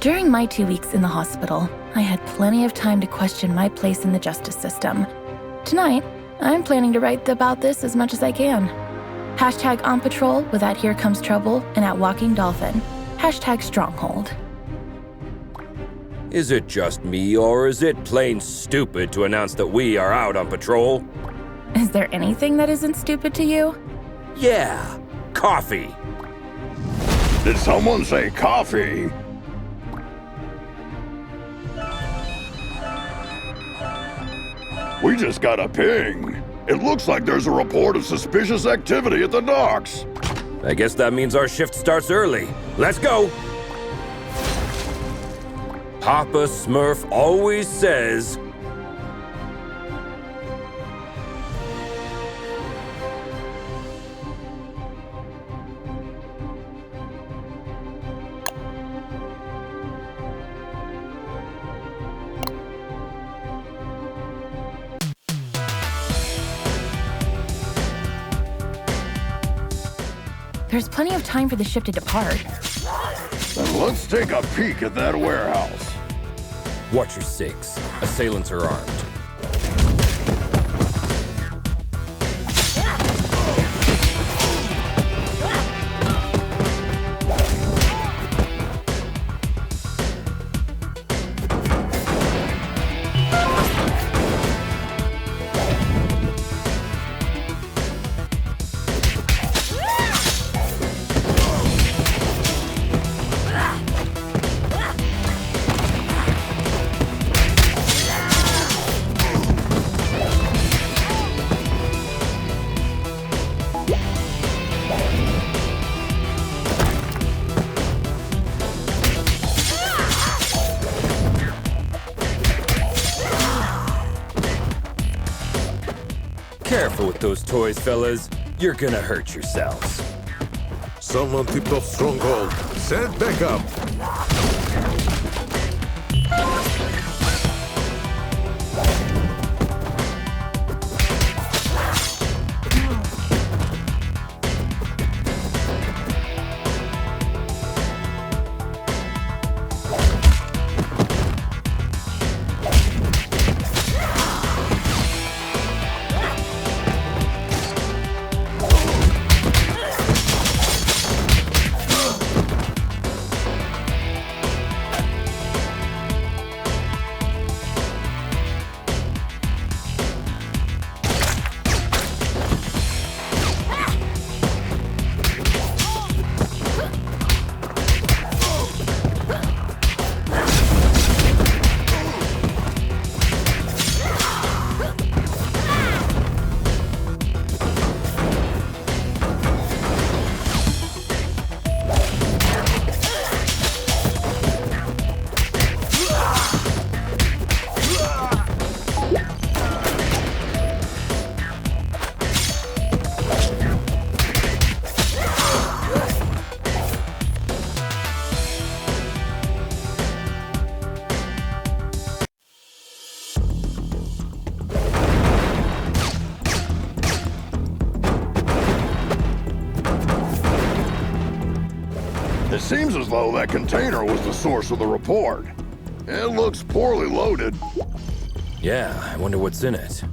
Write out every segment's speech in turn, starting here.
During my 2 weeks in the hospital, I had plenty of time to question my place in the justice system. Tonight, I'm planning to write about this as much as I can. Hashtag on patrol with at Here Comes Trouble and at Walking Dolphin. Hashtag Stronghold. Is it just me, or is it plain stupid to announce that we are out on patrol? Is there anything that isn't stupid to you? Yeah, coffee. Did someone say coffee? We just got a ping. It looks like there's a report of suspicious activity at the docks. I guess that means our shift starts early. Let's go! Papa Smurf always says... There's plenty of time for the ship to depart. Then let's take a peek at that warehouse. Watch your six. Assailants are armed. Careful with those toys, fellas. You're gonna hurt yourselves. Someone tipped off Stronghold. Send backup. It seems as though that container was the source of the report. It looks poorly loaded. Yeah, I wonder what's in it.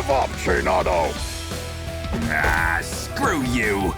Give up, Chinado! Ah, screw you!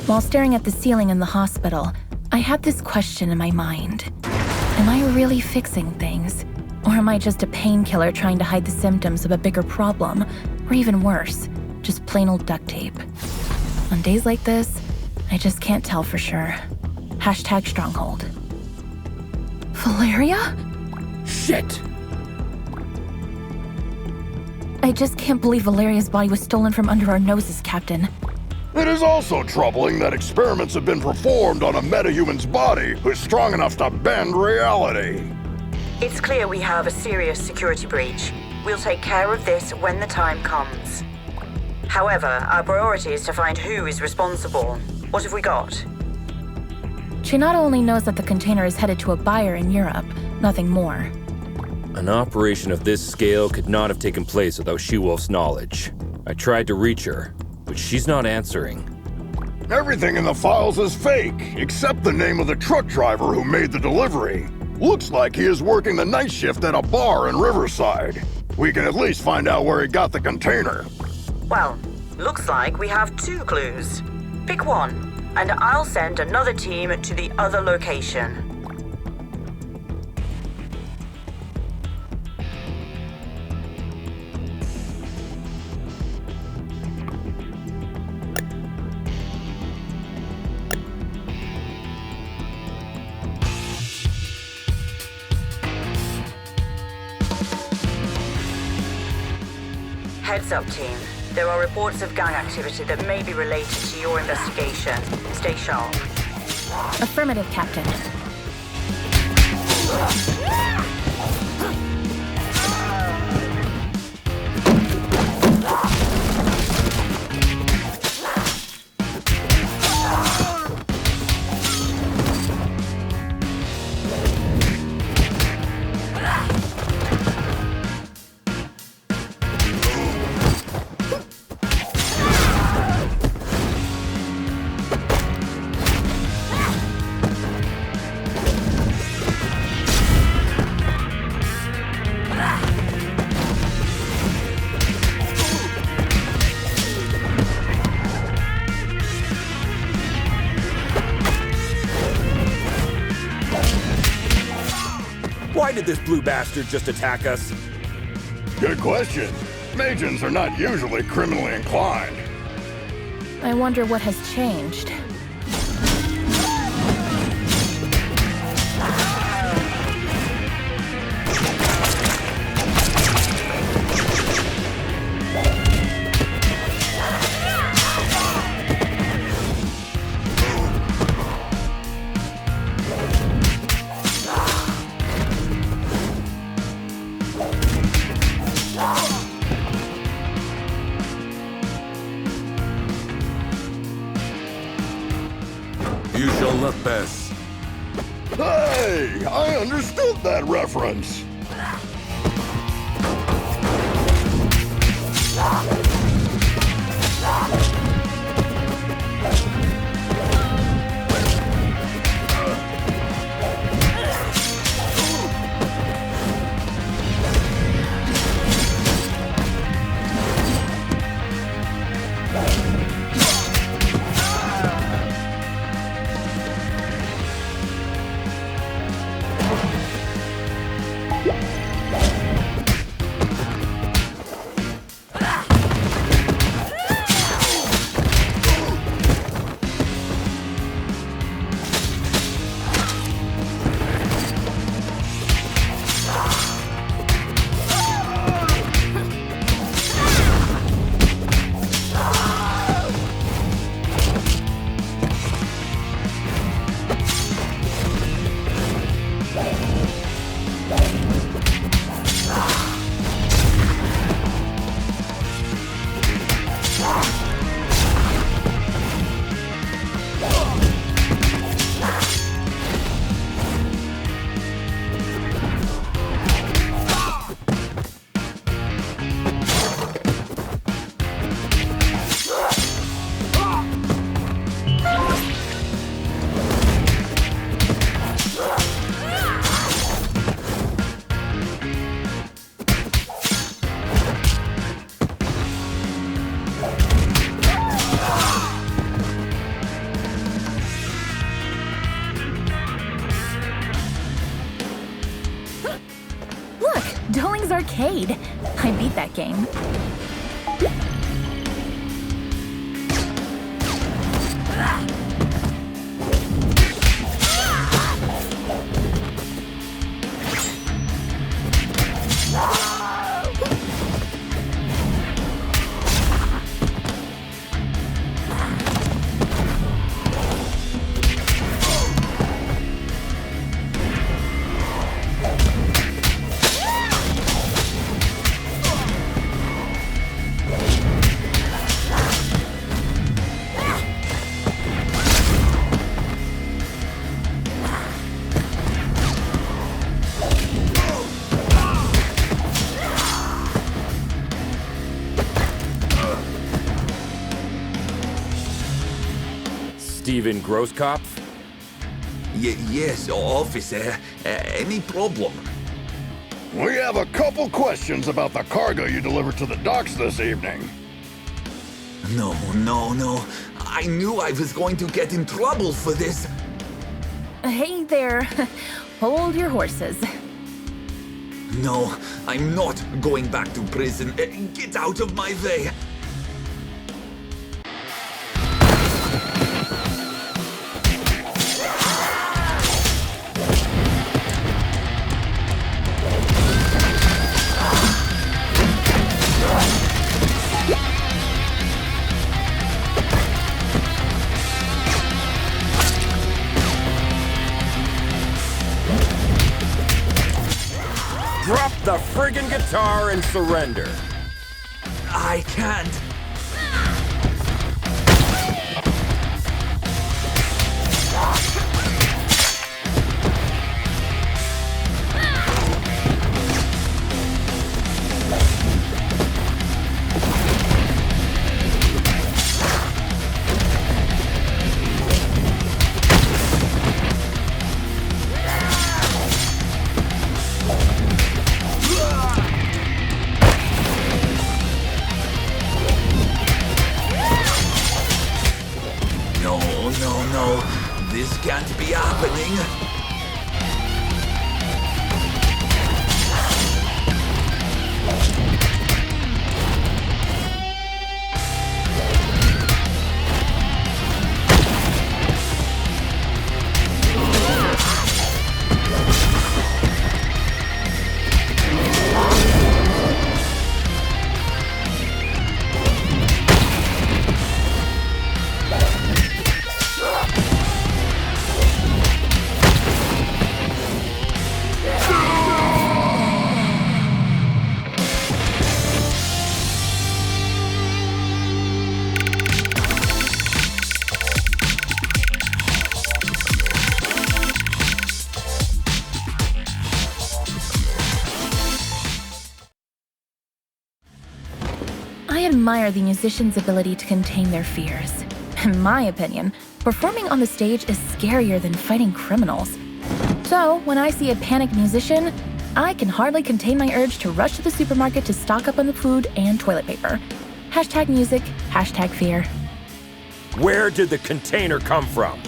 While staring at the ceiling in the hospital, I had this question in my mind. Am I really fixing things? Or am I just a painkiller trying to hide the symptoms of a bigger problem? Or even worse, just plain old duct tape? On days like this, I just can't tell for sure. Hashtag stronghold. Valeria? Shit! I just can't believe Valeria's body was stolen from under our noses, Captain. It is also troubling that experiments have been performed on a metahuman's body who's strong enough to bend reality. It's clear we have a serious security breach. We'll take care of this when the time comes. However, our priority is to find who is responsible. What have we got? Chinado only knows that the container is headed to a buyer in Europe, nothing more. An operation of this scale could not have taken place without She-Wolf's knowledge. I tried to reach her, but she's not answering. Everything in the files is fake, except the name of the truck driver who made the delivery. Looks like he is working the night shift at a bar in Riverside. We can at least find out where he got the container. Well, looks like we have 2 clues. Pick one, and I'll send another team to the other location. Heads up, team. There are reports of gang activity that may be related to your investigation. Stay sharp. Affirmative, Captain. Why did this blue bastard just attack us? Good question. Magians are not usually criminally inclined. I wonder what has changed. You shall not pass. Hey, I understood that reference. arcade. I beat that game. Steven Grosskopf? Yes, officer. Any problem? We have a couple questions about the cargo you delivered to the docks this evening. No. I knew I was going to get in trouble for this. Hey there. Hold your horses. No, I'm not going back to prison. Get out of my way. Drop the friggin' guitar and surrender. I can't. No. This can't be happening. I admire the musician's ability to contain their fears. In my opinion, performing on the stage is scarier than fighting criminals. So, when I see a panicked musician, I can hardly contain my urge to rush to the supermarket to stock up on the food and toilet paper. Hashtag music, hashtag fear. Where did the container come from?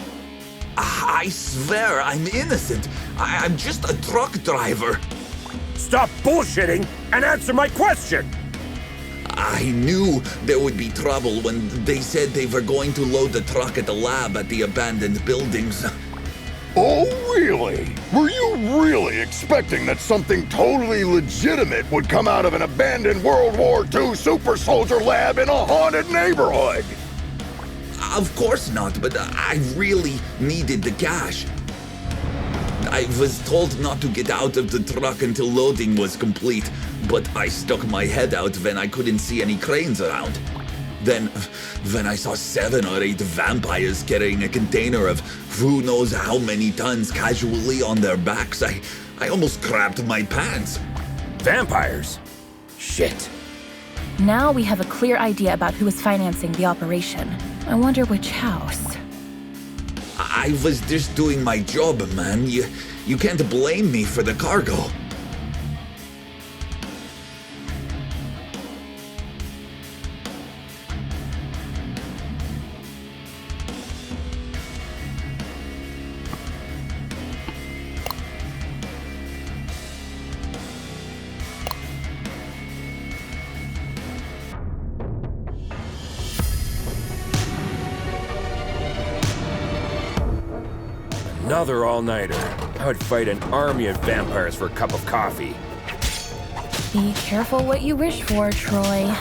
I swear I'm innocent. I'm just a truck driver. Stop bullshitting and answer my question! I knew there would be trouble when they said they were going to load the truck at the lab at the abandoned buildings. Oh, really? Were you really expecting that something totally legitimate would come out of an abandoned World War II super soldier lab in a haunted neighborhood? Of course not, but I really needed the cash. I was told not to get out of the truck until loading was complete, but I stuck my head out when I couldn't see any cranes around. Then, when I saw 7 or 8 vampires carrying a container of who knows how many tons casually on their backs, I almost crapped my pants. Vampires? Shit. Now we have a clear idea about who is financing the operation. I wonder which house. I was just doing my job, man. You can't blame me for the cargo. Another all-nighter. I would fight an army of vampires for a cup of coffee. Be careful what you wish for, Troy.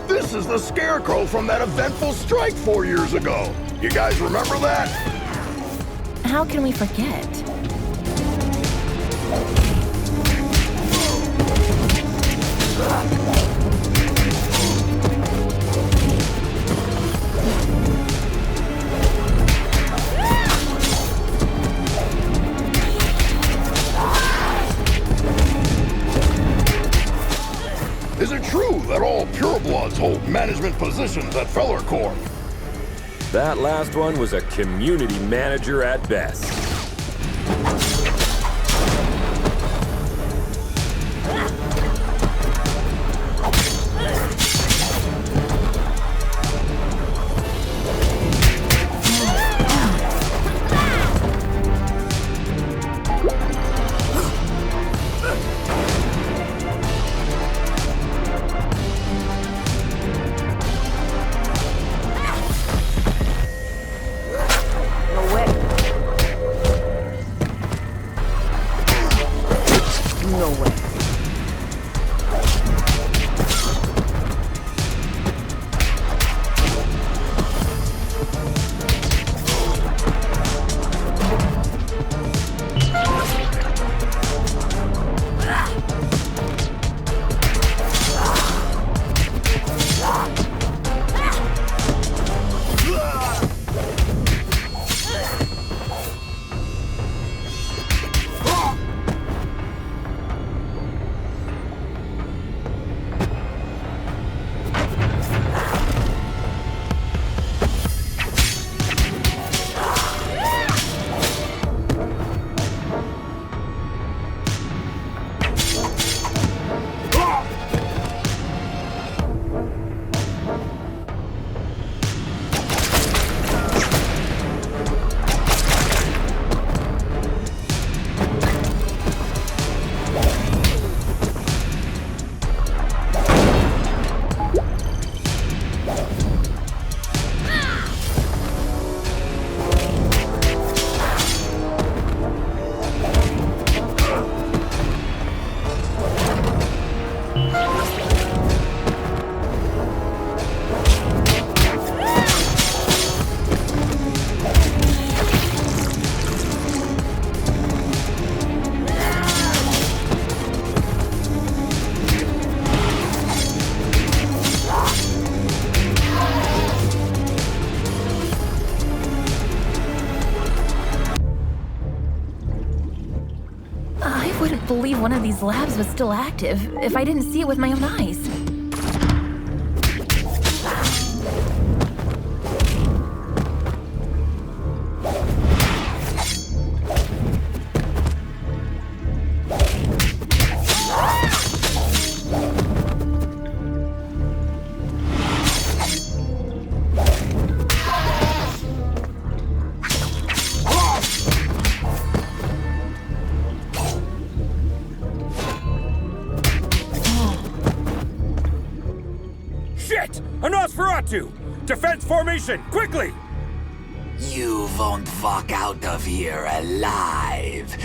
This is the Scarecrow from that eventful strike 4 years ago. You guys remember that? How can we forget? Is it true that all purebloods hold management positions at Feller Corp? That last one was a community manager at best. Believe one of these labs was still active if I didn't see it with my own eyes. Defense formation, quickly! You won't walk out of here alive.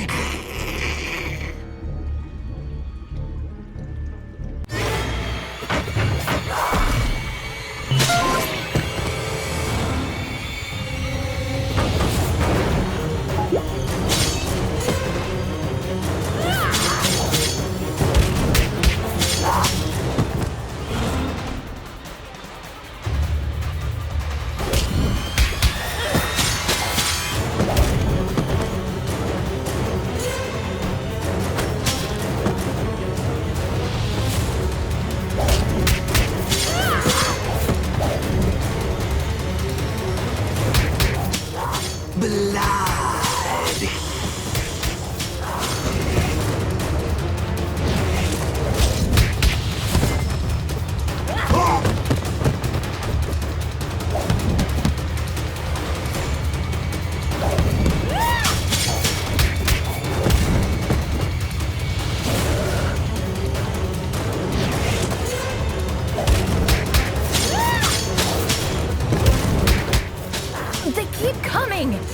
doing?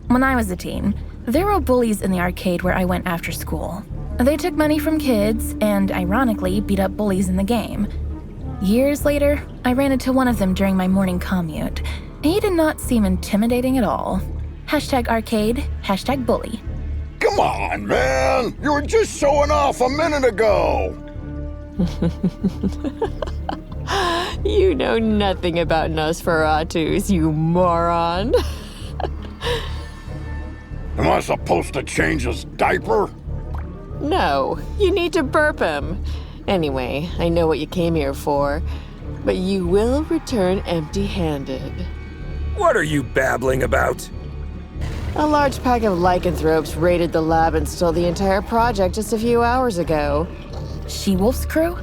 When I was a teen, there were bullies in the arcade where I went after school. They took money from kids and, ironically, beat up bullies in the game. Years later, I ran into one of them during my morning commute. He did not seem intimidating at all. #arcade, #bully. Come on, man! You were just showing off a minute ago! You know nothing about Nosferatus, you moron. Am I supposed to change his diaper? No, you need to burp him. Anyway, I know what you came here for, but you will return empty-handed. What are you babbling about? A large pack of lycanthropes raided the lab and stole the entire project just a few hours ago. She-Wolf's crew?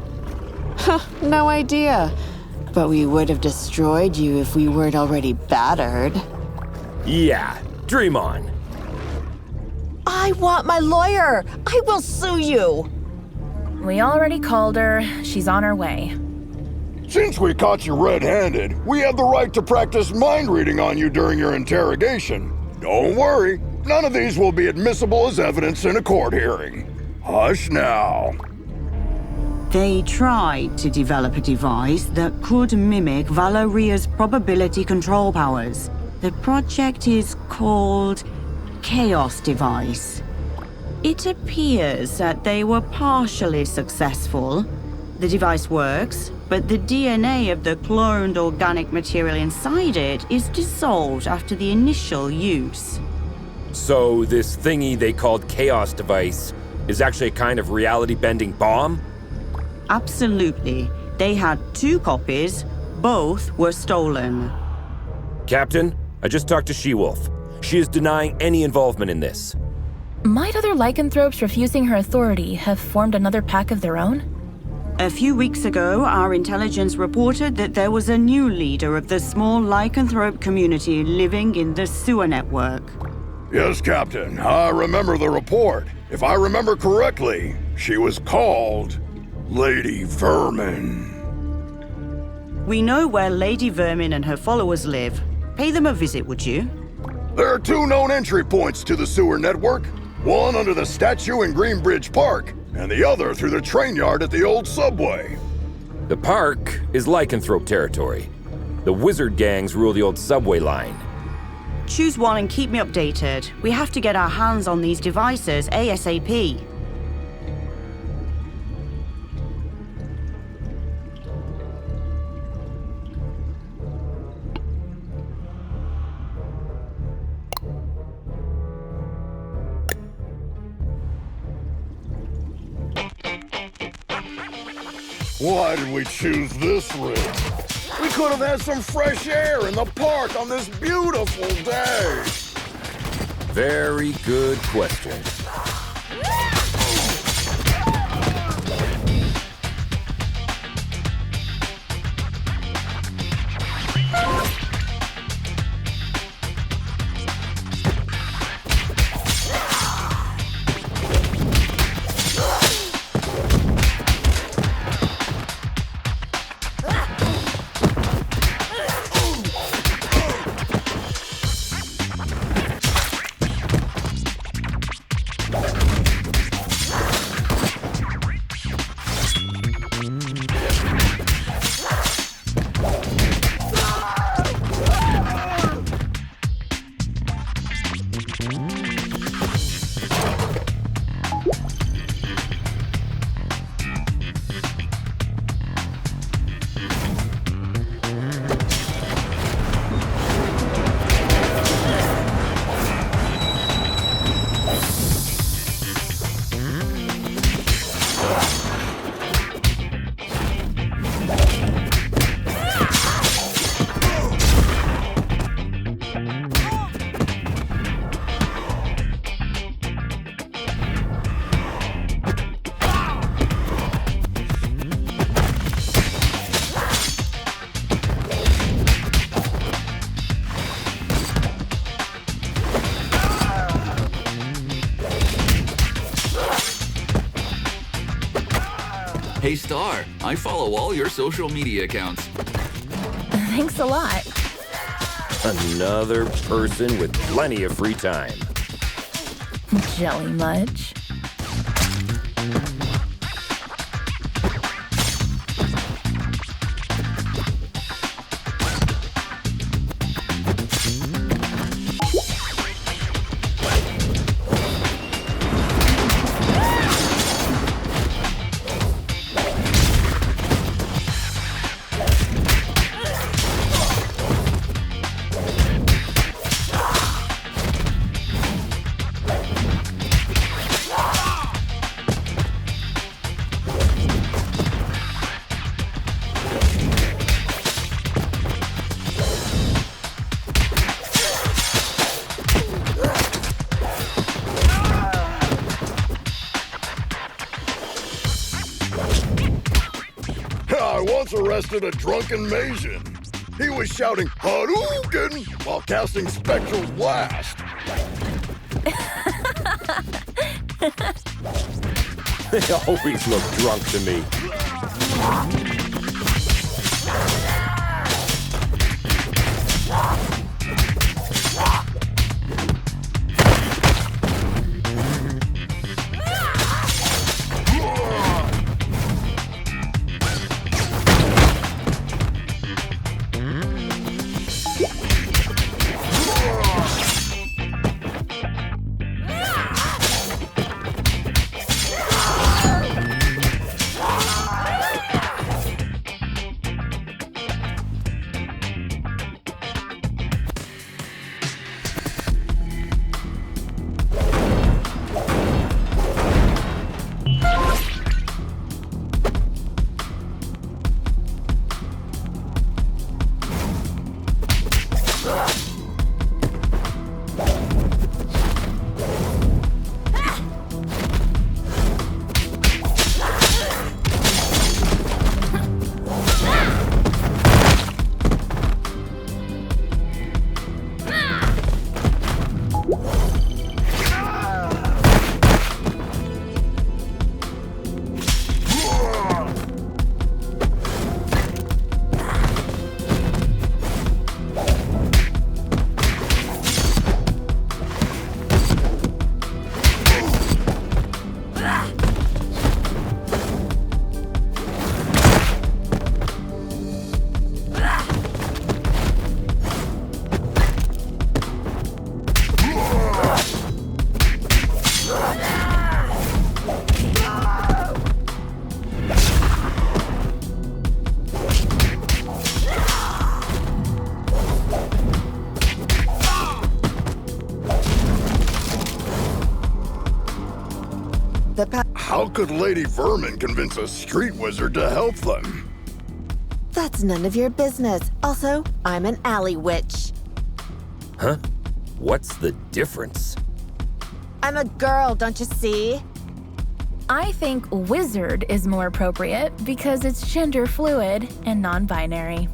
No idea. But we would have destroyed you if we weren't already battered. Yeah, dream on. I want my lawyer! I will sue you! We already called her. She's on her way. Since we caught you red-handed, we have the right to practice mind reading on you during your interrogation. Don't worry, none of these will be admissible as evidence in a court hearing. Hush now. They tried to develop a device that could mimic Valoria's probability control powers. The project is called Chaos Device. It appears that they were partially successful. The device works, but the DNA of the cloned organic material inside it is dissolved after the initial use. So this thingy they called Chaos Device is actually a kind of reality-bending bomb? Absolutely. They had 2 copies. Both were stolen. Captain, I just talked to She-Wolf. She is denying any involvement in this. Might other lycanthropes refusing her authority have formed another pack of their own? A few weeks ago, our intelligence reported that there was a new leader of the small lycanthrope community living in the sewer network. Yes, Captain, I remember the report. If I remember correctly, she was called Lady Vermin. We know where Lady Vermin and her followers live. Pay them a visit, would you? There are 2 known entry points to the sewer network. One under the statue in Greenbridge Park, and the other through the train yard at the old subway. The park is lycanthrope territory. The wizard gangs rule the old subway line. Choose one and keep me updated. We have to get our hands on these devices ASAP. Why did we choose this route? We could have had some fresh air in the park on this beautiful day. Very good question. Hey, Star, I follow all your social media accounts. Thanks a lot. Another person with plenty of free time. Jelly much? I once arrested a drunken Mayhem. He was shouting Hadouken while casting Spectral Blast. They always look drunk to me. How could Lady Vermin convince a street wizard to help them? That's none of your business. Also, I'm an alley witch. Huh? What's the difference? I'm a girl, don't you see? I think wizard is more appropriate because it's gender fluid and non-binary.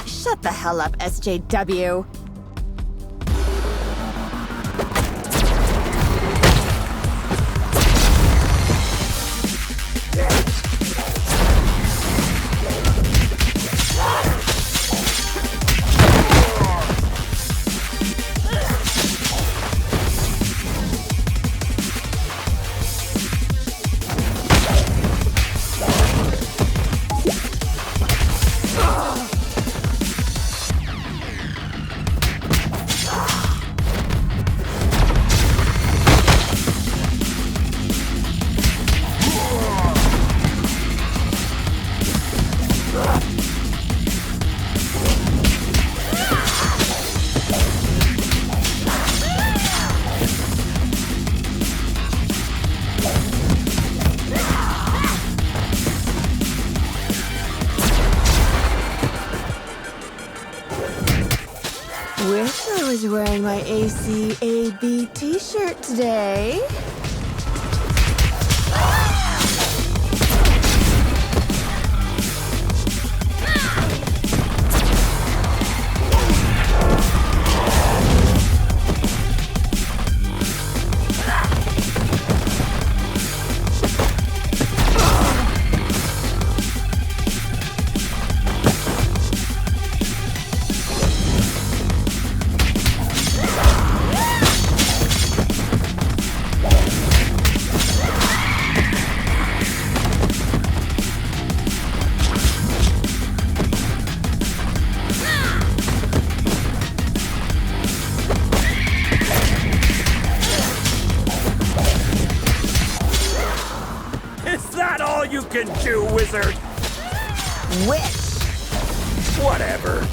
Shut the hell up, SJW. Wish I was wearing my ACAB t-shirt today. Whatever.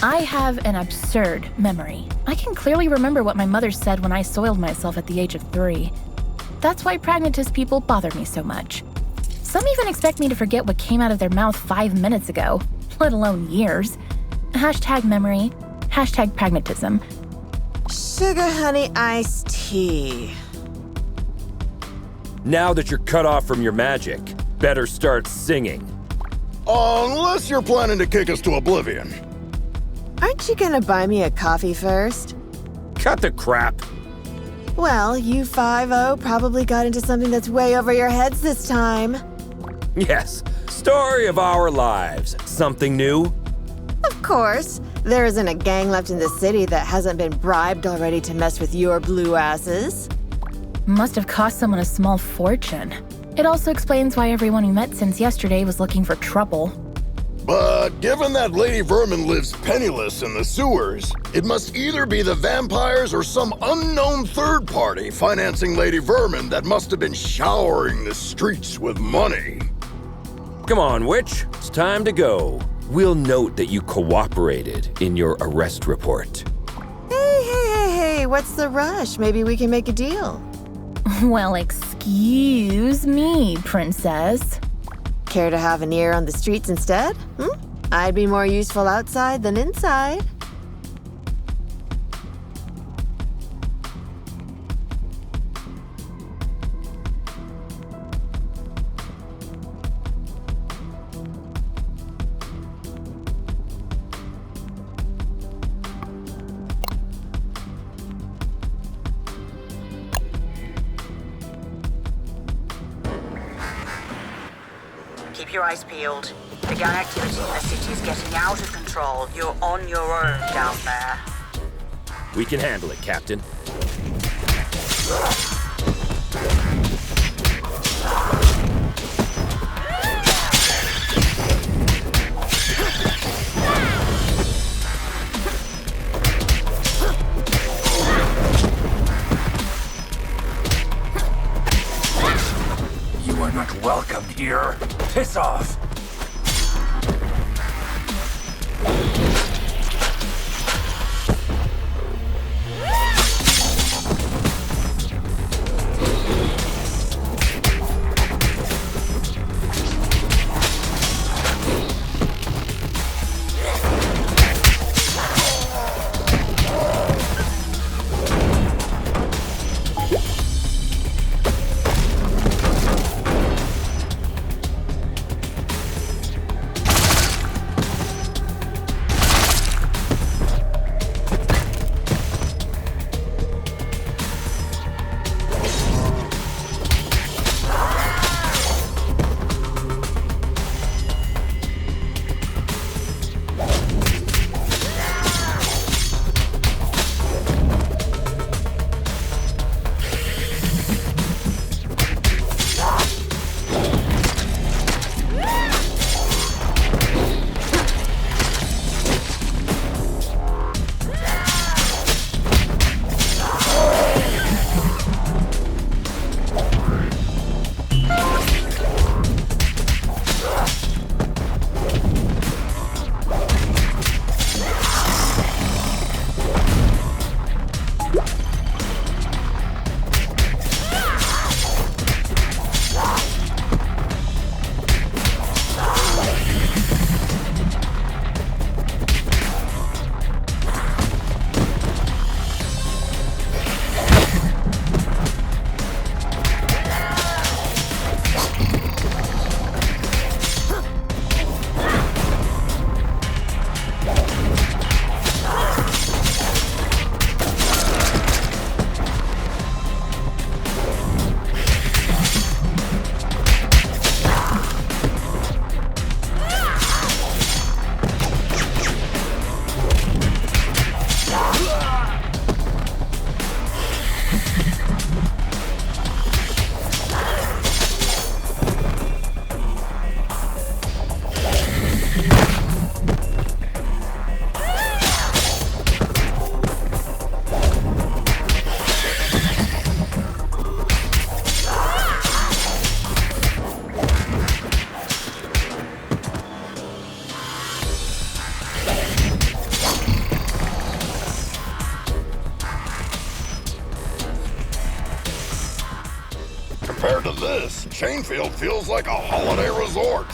I have an absurd memory. I can clearly remember what my mother said when I soiled myself at the age of 3. That's why pragmatist people bother me so much. Some even expect me to forget what came out of their mouth 5 minutes ago, let alone years. Hashtag memory, hashtag pragmatism. Sugar honey iced tea. Now that you're cut off from your magic, better start singing. Unless you're planning to kick us to oblivion. Aren't you gonna buy me a coffee first? Cut the crap. Well, you 5-0 probably got into something that's way over your heads this time. Yes, story of our lives. Something new? Of course. There isn't a gang left in the city that hasn't been bribed already to mess with your blue asses. Must have cost someone a small fortune. It also explains why everyone we met since yesterday was looking for trouble. But given that Lady Vermin lives penniless in the sewers, it must either be the vampires or some unknown third party financing Lady Vermin that must have been showering the streets with money. Come on, witch. It's time to go. We'll note that you cooperated in your arrest report. Hey, what's the rush? Maybe we can make a deal. Well, excuse me, princess. Care to have an ear on the streets instead? I'd be more useful outside than inside. Keep your eyes peeled. The gang activity in the city is getting out of control. You're on your own down there. We can handle it, Captain. You are not welcome here. Piss off! of this, Chainfield feels like a holiday resort.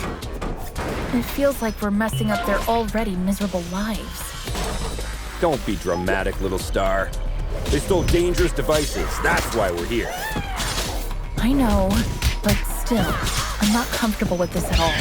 It feels like we're messing up their already miserable lives. Don't be dramatic, little star. They stole dangerous devices. That's why we're here. I know, but still, I'm not comfortable with this at all.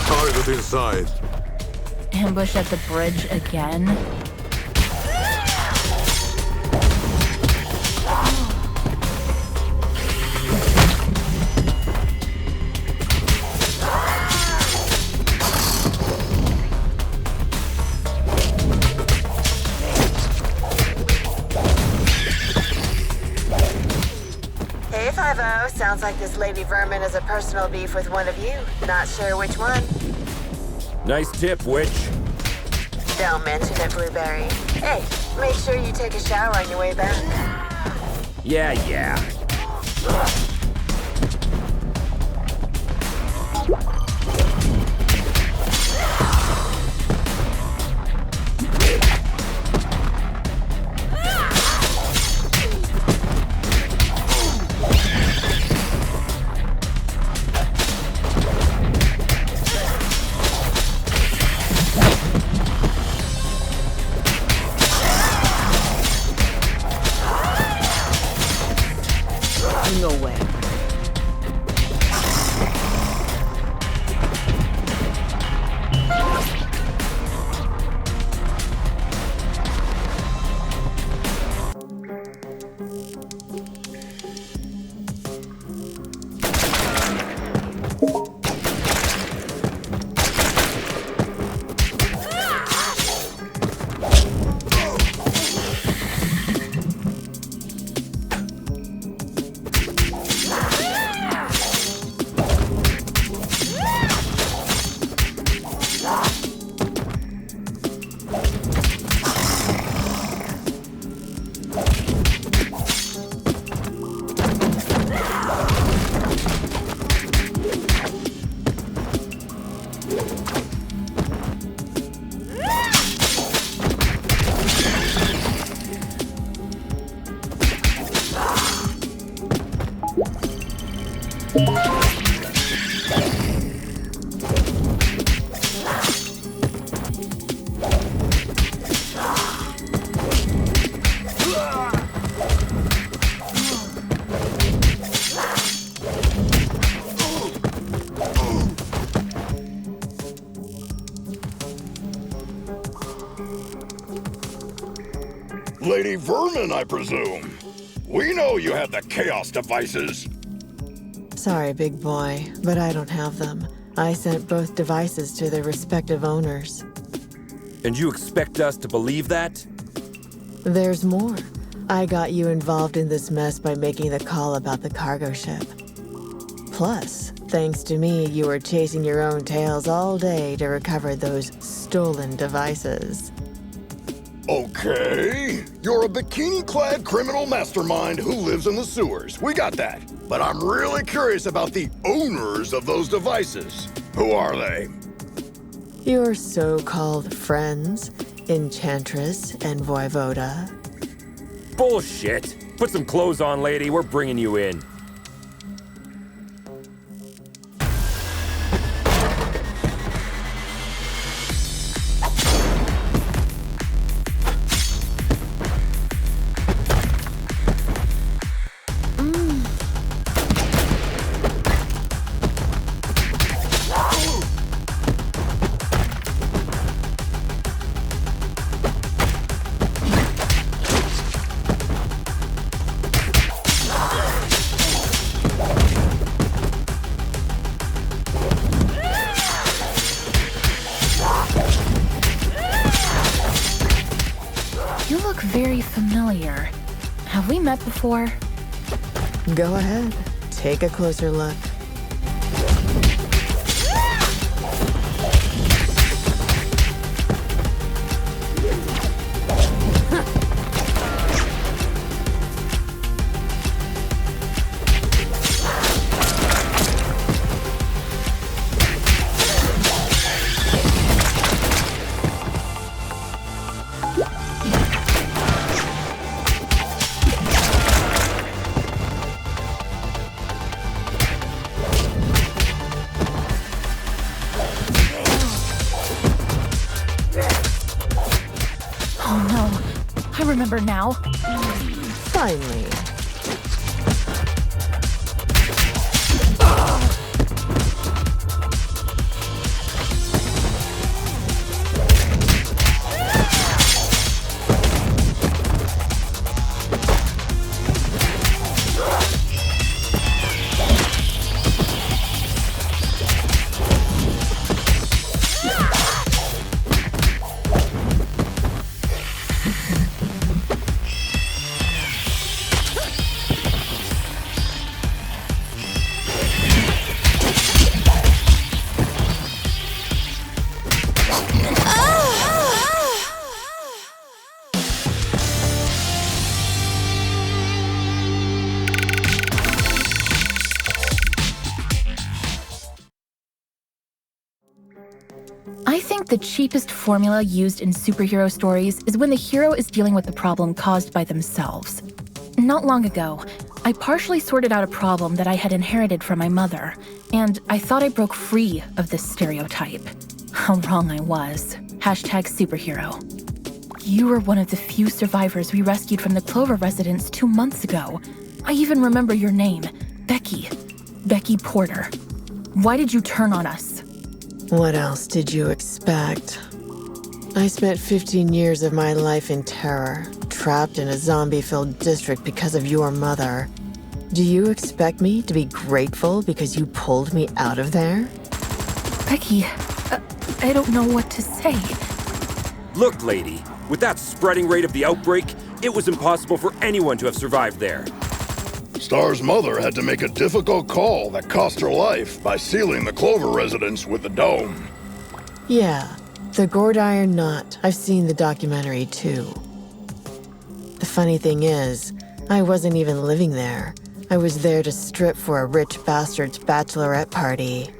Target inside. Ambush at the bridge again? Hey, 5-0. Sounds like this Lady Vermin has a personal beef with one of you. Not sure which one. Nice tip, Witch. Don't mention it, Blueberry. Hey, make sure you take a shower on your way back. Yeah. Nowhere. Lady Vermin, I presume. We know you have the chaos devices. Sorry, big boy, but I don't have them. I sent both devices to their respective owners. And you expect us to believe that? There's more. I got you involved in this mess by making the call about the cargo ship. Plus, thanks to me, you were chasing your own tails all day to recover those stolen devices. Okay, you're a bikini-clad criminal mastermind who lives in the sewers. We got that. But I'm really curious about the owners of those devices. Who are they? Your so-called friends, Enchantress and Voivoda. Bullshit! Put some clothes on, lady. We're bringing you in. Have we met before? Go ahead. Take a closer look. Remember now? Finally. I think the cheapest formula used in superhero stories is when the hero is dealing with the problem caused by themselves. Not long ago, I partially sorted out a problem that I had inherited from my mother, and I thought I broke free of this stereotype. How wrong I was. #superhero. You were one of the few survivors we rescued from the Clover residence 2 months ago. I even remember your name, Becky. Becky Porter. Why did you turn on us? What else did you expect? I spent 15 years of my life in terror, trapped in a zombie-filled district because of your mother. Do you expect me to be grateful because you pulled me out of there? Becky, I don't know what to say. Look, lady, with that spreading rate of the outbreak, it was impossible for anyone to have survived there. Star's mother had to make a difficult call that cost her life by sealing the Clover residence with the dome. Yeah, the gourd iron knot. I've seen the documentary too. The funny thing is, I wasn't even living there. I was there to strip for a rich bastard's bachelorette party.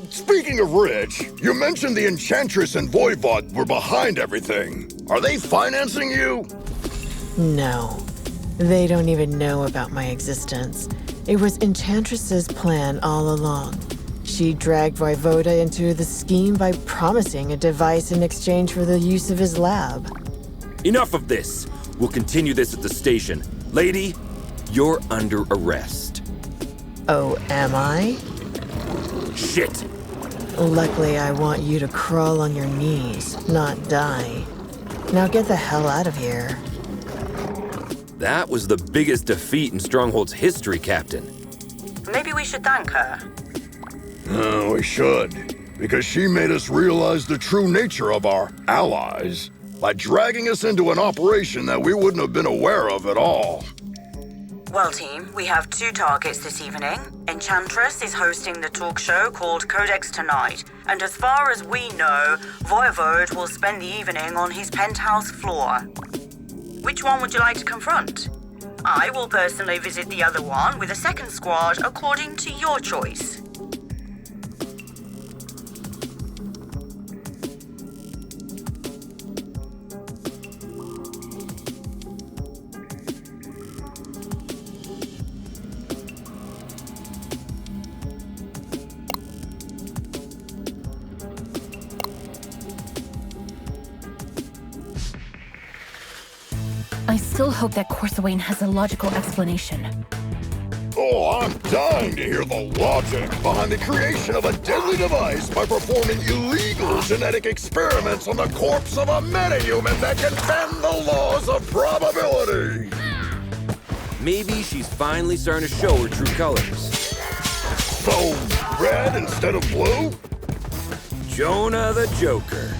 Speaking of rich, you mentioned the Enchantress and Voivod were behind everything. Are they financing you? No. They don't even know about my existence. It was Enchantress's plan all along. She dragged Voivoda into the scheme by promising a device in exchange for the use of his lab. Enough of this. We'll continue this at the station. Lady, you're under arrest. Oh, am I? Shit! Luckily, I want you to crawl on your knees, not die. Now get the hell out of here. That was the biggest defeat in Stronghold's history, Captain. Maybe we should thank her. We should, because she made us realize the true nature of our allies by dragging us into an operation that we wouldn't have been aware of at all. Well, team, we have 2 targets this evening. Enchantress is hosting the talk show called Codex tonight, and as far as we know, Voivod will spend the evening on his penthouse floor. Which one would you like to confront? I will personally visit the other one with a second squad according to your choice. I still hope that Corsawane has a logical explanation. Oh, I'm dying to hear the logic behind the creation of a deadly device by performing illegal genetic experiments on the corpse of a metahuman that can bend the laws of probability. Maybe she's finally starting to show her true colors. So, red instead of blue? Jonah the Joker.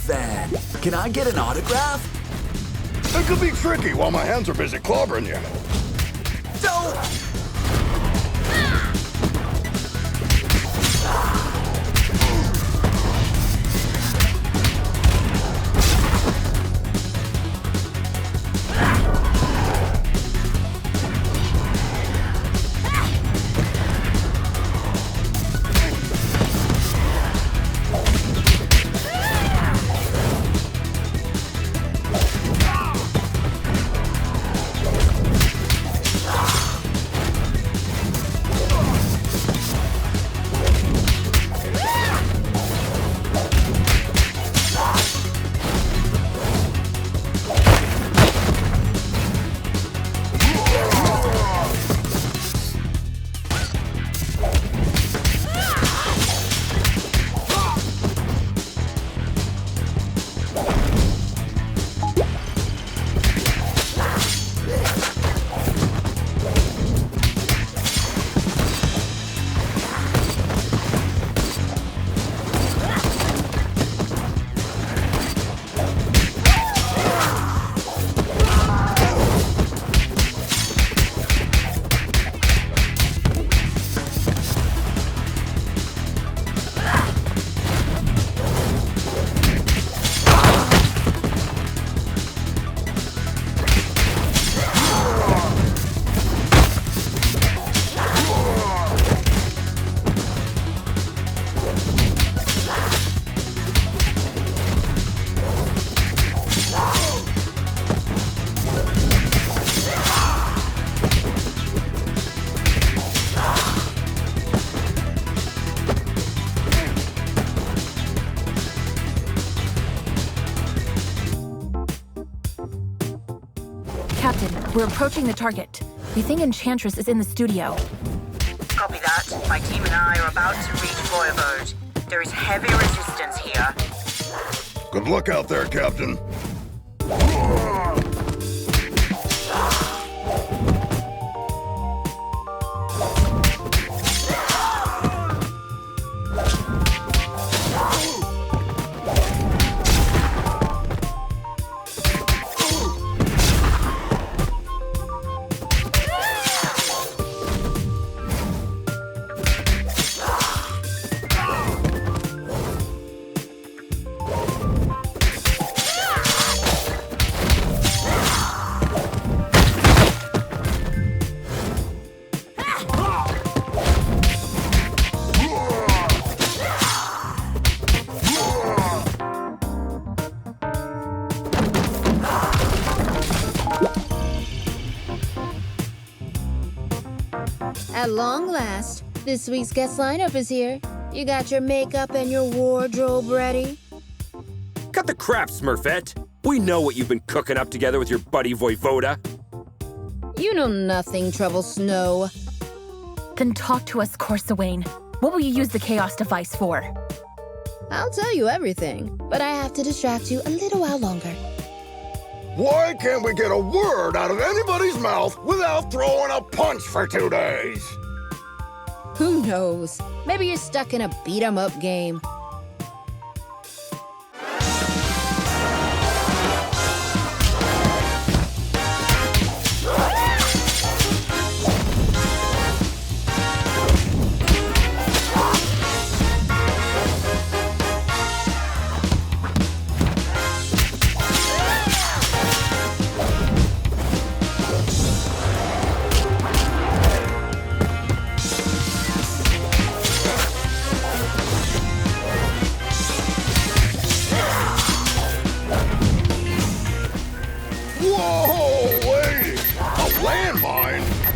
fan. Can I get an autograph? It could be tricky while my hands are busy clobbering you. Don't! Captain, we're approaching the target. We think Enchantress is in the studio. Copy that. My team and I are about to reach Voivode. There is heavy resistance here. Good luck out there, Captain. At long last, this week's guest lineup is here. You got your makeup and your wardrobe ready? Cut the crap, Smurfette. We know what you've been cooking up together with your buddy Voivoda. You know nothing, Trouble Snow. Then talk to us, Corsawane. What will you use the Chaos device for? I'll tell you everything, but I have to distract you a little while longer. Why can't we get a word out of anybody's mouth without throwing a punch for 2 days? Who knows? Maybe you're stuck in a beat-em-up game.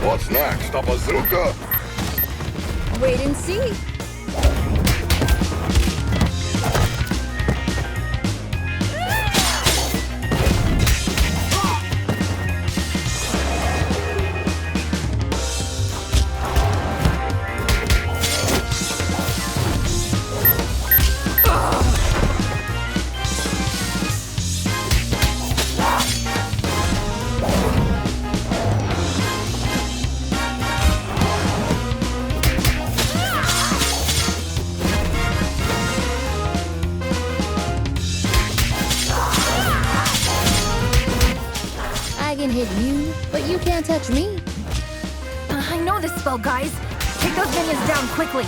What's next, a bazooka? Wait and see. hit you, but you can't touch me. I know this spell, guys. Take those minions down quickly.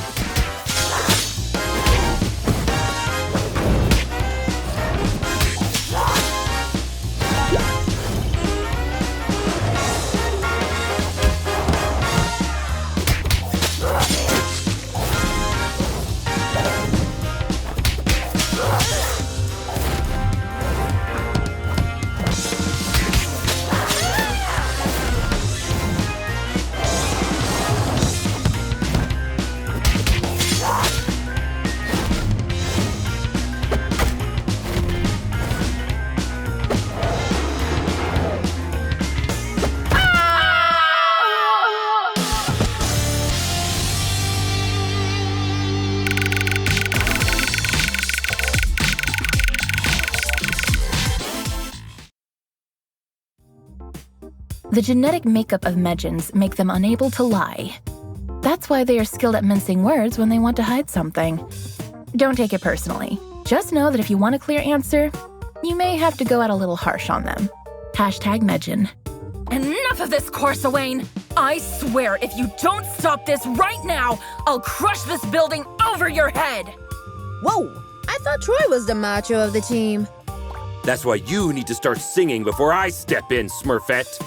The genetic makeup of Medjans make them unable to lie. That's why they are skilled at mincing words when they want to hide something. Don't take it personally. Just know that if you want a clear answer, you may have to go out a little harsh on them. Hashtag Medjan. Enough of this, Corsawane! I swear, if you don't stop this right now, I'll crush this building over your head! Whoa! I thought Troy was the macho of the team. That's why you need to start singing before I step in, Smurfette.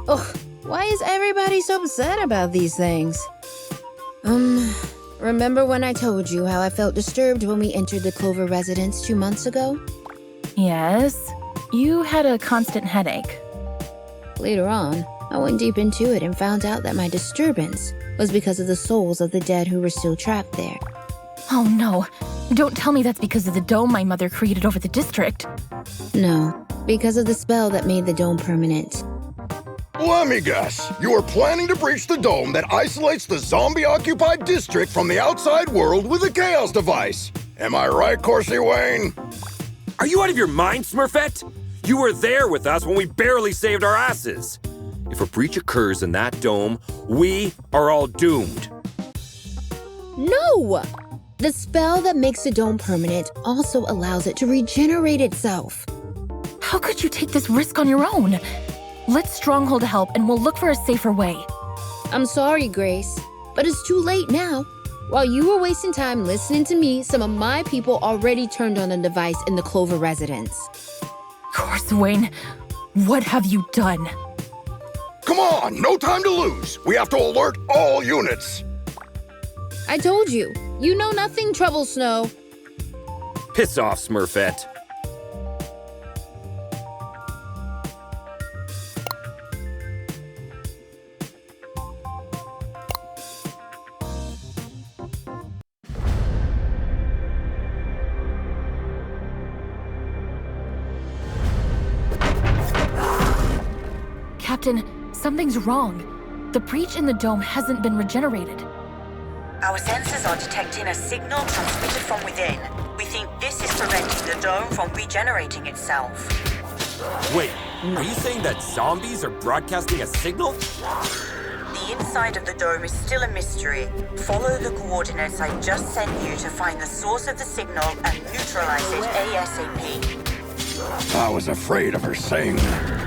Ugh, why is everybody so upset about these things? Remember when I told you how I felt disturbed when we entered the Clover residence 2 months ago? Yes, you had a constant headache. Later on, I went deep into it and found out that my disturbance was because of the souls of the dead who were still trapped there. Oh no, don't tell me that's because of the dome my mother created over the district. No, because of the spell that made the dome permanent. Let me guess. You are planning to breach the dome that isolates the zombie-occupied district from the outside world with a chaos device. Am I right, Corsi Wayne? Are you out of your mind, Smurfette? You were there with us when we barely saved our asses. If a breach occurs in that dome, we are all doomed. No! The spell that makes the dome permanent also allows it to regenerate itself. How could you take this risk on your own? Let Stronghold help and we'll look for a safer way. I'm sorry, Grace, but it's too late now. While you were wasting time listening to me, some of my people already turned on the device in the Clover residence. Corsawane, what have you done? Come on, no time to lose. We have to alert all units. I told you, you know nothing, Trouble Snow. Piss off, Smurfette. Captain, something's wrong. The breach in the dome hasn't been regenerated. Our sensors are detecting a signal transmitted from within. We think this is preventing the dome from regenerating itself. Wait, are you saying that zombies are broadcasting a signal? The inside of the dome is still a mystery. Follow the coordinates I just sent you to find the source of the signal and neutralize it ASAP. I was afraid of her saying that.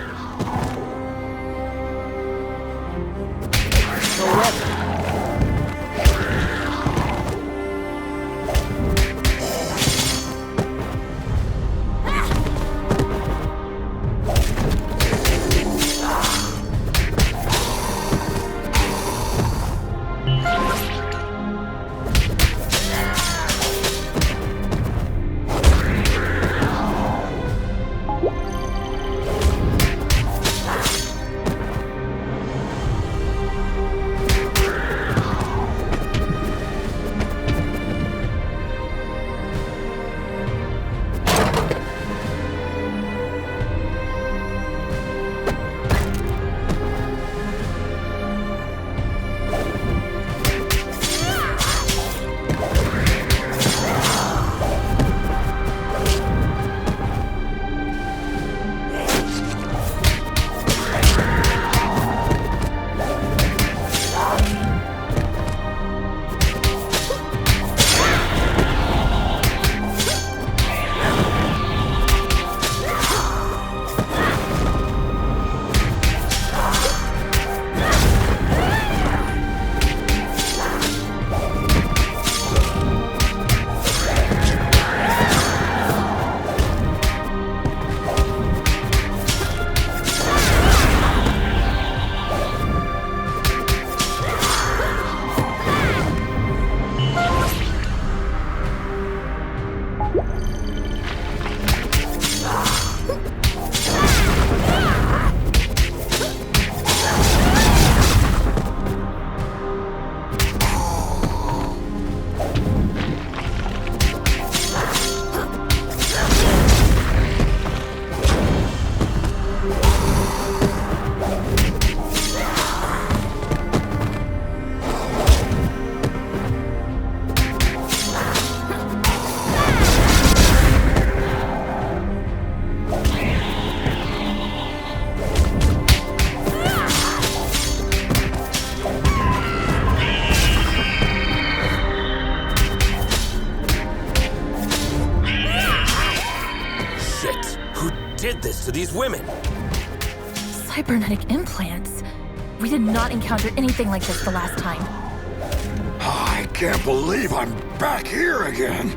did this to these women? Cybernetic implants? We did not encounter anything like this the last time. I can't believe I'm back here again.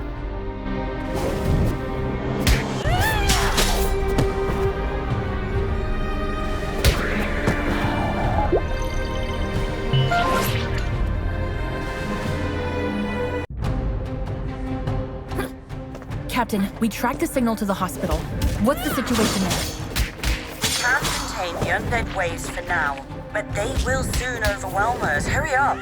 Captain, we tracked the signal to the hospital. What's the situation there? We can contain the undead waves for now, but they will soon overwhelm us. Hurry up!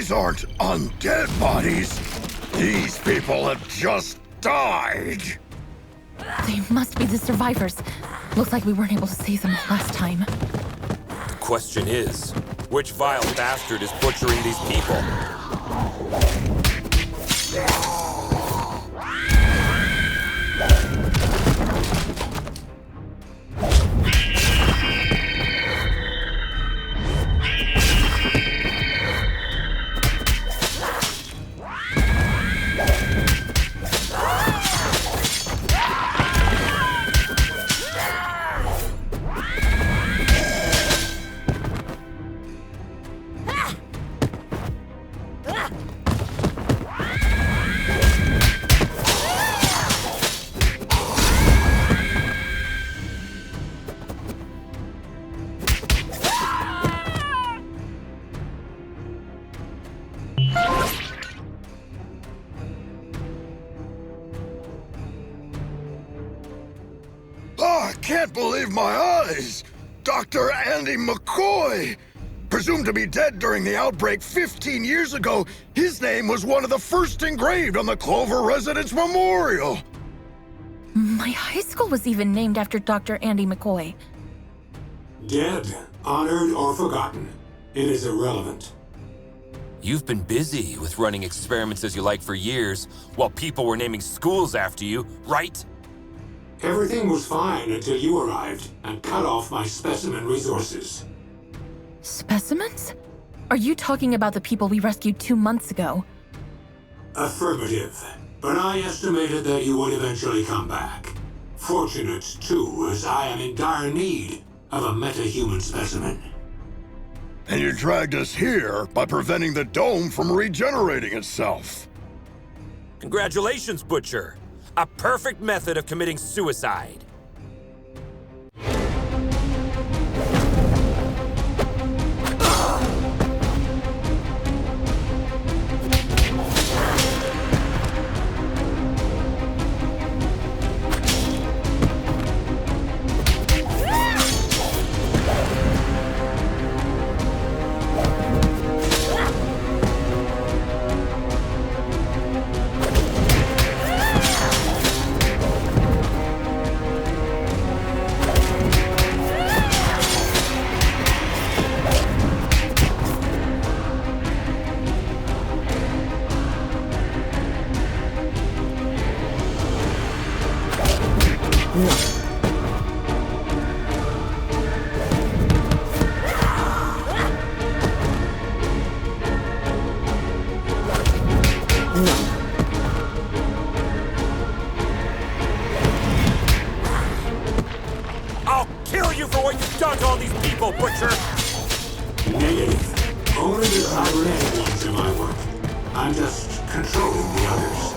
These aren't undead bodies. These people have just died. They must be the survivors. Looks like we weren't able to save them last time. The question is, which vile bastard is butchering these people? I can't believe my eyes! Dr. Andy McCoy! Presumed to be dead during the outbreak 15 years ago, his name was one of the first engraved on the Clover Residence Memorial! My high school was even named after Dr. Andy McCoy. Dead, honored, or forgotten. It is irrelevant. You've been busy with running experiments as you like for years, while people were naming schools after you, right? Everything was fine until you arrived and cut off my specimen resources. Specimens? Are you talking about the people we rescued 2 months ago? Affirmative. But I estimated that you would eventually come back. Fortunate, too, as I am in dire need of a metahuman specimen. And you dragged us here by preventing the dome from regenerating itself. Congratulations, Butcher. A perfect method of committing suicide. I'll kill you for what you've done to all these people, Butcher! Negative. Only the cybernetic ones do my work. I'm just controlling the others.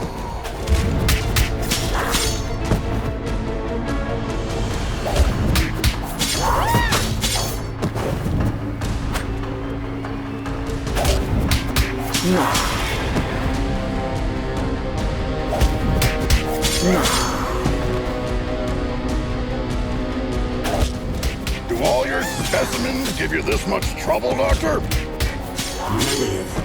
Do all your specimens give you this much trouble, Doctor? Negative.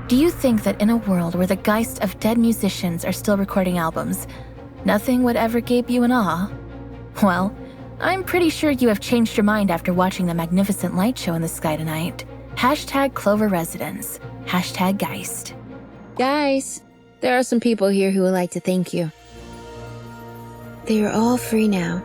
Do you think that in a world where the geists of dead musicians are still recording albums, nothing would ever gape you in awe? Well, I'm pretty sure you have changed your mind after watching the magnificent light show in the sky tonight. Hashtag Clover Residence. Hashtag Geist. Guys, there are some people here who would like to thank you. They are all free now.